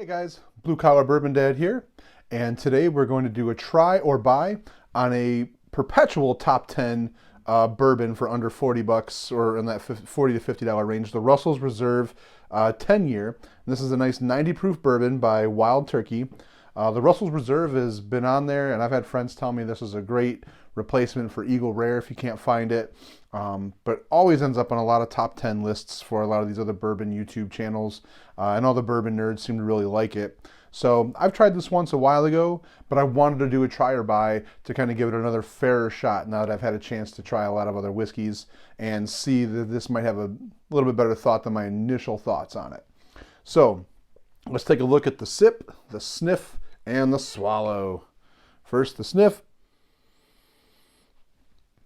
Hey guys, Blue Collar Bourbon Dad here, and today we're going to do a try or buy on a perpetual top 10 bourbon for under 40 bucks or in that 40 to $50 range, the Russell's Reserve 10 year. And this is a nice 90 proof bourbon by Wild Turkey. The Russell's Reserve has been on there, and I've had friends tell me this is a great replacement for Eagle Rare if you can't find it. But always ends up on a lot of top 10 lists for a lot of these other bourbon YouTube channels. And all the bourbon nerds seem to really like it. So I've tried this once a while ago, but I wanted to do a try or buy to kind of give it another fairer shot now that I've had a chance to try a lot of other whiskeys and see that this might have a little bit better thought than my initial thoughts on it. So let's take a look at the sip, the sniff, and the swallow. First, the sniff.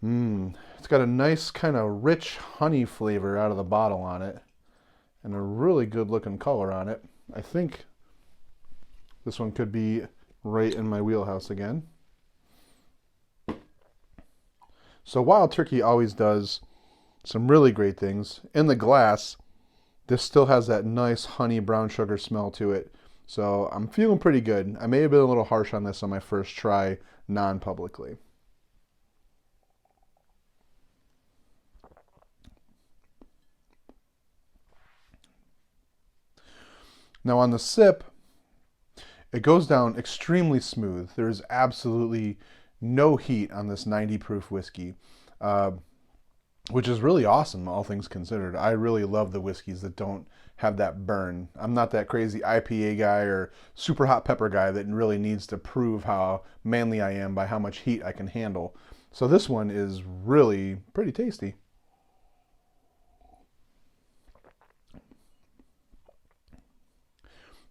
It's got a nice kind of rich honey flavor out of the bottle on it and a really good looking color on it. I think this one could be right in my wheelhouse again. So Wild Turkey always does some really great things. In the glass, this still has that nice honey brown sugar smell to it. So I'm feeling pretty good. I may have been a little harsh on this on my first try non-publicly. Now on the sip, it goes down extremely smooth. There's absolutely no heat on this 90 proof whiskey, which is really awesome, all things considered. I really love the whiskeys that don't have that burn. I'm not that crazy IPA guy or super hot pepper guy that really needs to prove how manly I am by how much heat I can handle. So this one is really pretty tasty.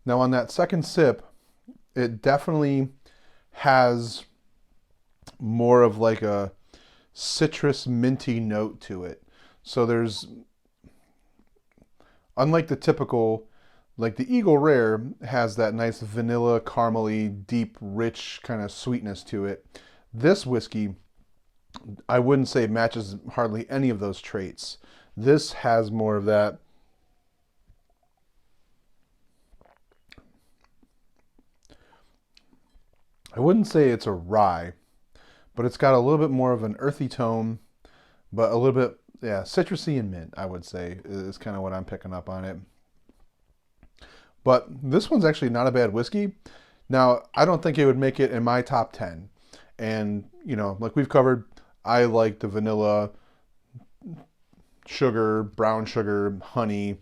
Now on that second sip, it definitely has more of like a citrus minty note to it. So there's, unlike the typical, like the Eagle Rare has that nice vanilla, caramely, deep, rich kind of sweetness to it. This whiskey, I wouldn't say matches hardly any of those traits. This has more of that I wouldn't say it's a rye, but it's got a little bit more of an earthy tone, but a little bit, yeah, citrusy and mint, I would say, is kind of what I'm picking up on it. But this one's actually not a bad whiskey. Now, I don't think it would make it in my top 10. And, you know, like we've covered, I like the vanilla, sugar, brown sugar, honey,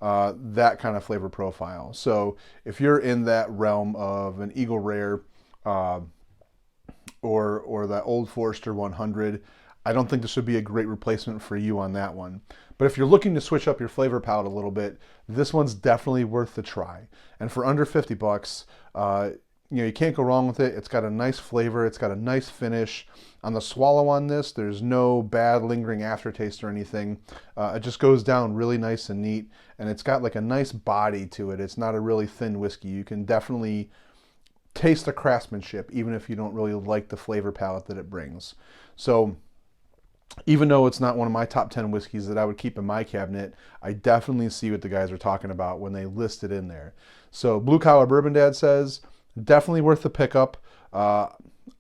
that kind of flavor profile. So if you're in that realm of an Eagle Rare, or that Old Forester 100, I don't think this would be a great replacement for you on that one. But if you're looking to switch up your flavor palette a little bit, this one's definitely worth the try. And for under 50 bucks, you know, you can't go wrong with it. It's got a nice flavor. It's got a nice finish. On the swallow on this, there's no bad lingering aftertaste or anything. It just goes down really nice and neat. And it's got like a nice body to it. It's not a really thin whiskey. You can definitely taste the craftsmanship, even if you don't really like the flavor palette that it brings. So even though it's not one of my top 10 whiskeys that I would keep in my cabinet, I definitely see what the guys are talking about when they list it in there. So Blue Collar Bourbon Dad says, definitely worth the pickup.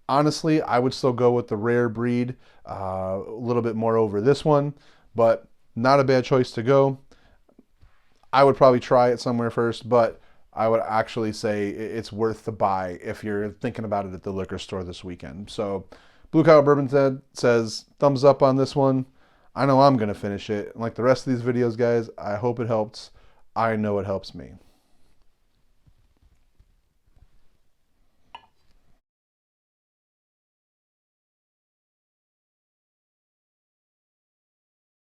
Honestly, I would still go with the rare breed a little bit more over this one, but not a bad choice to go. I would probably try it somewhere first, but I would actually say it's worth the buy if you're thinking about it at the liquor store this weekend. So Blue Collar Bourbon Dad says thumbs up on this one. I know I'm going to finish it. And like the rest of these videos, guys, I hope it helps. I know it helps me.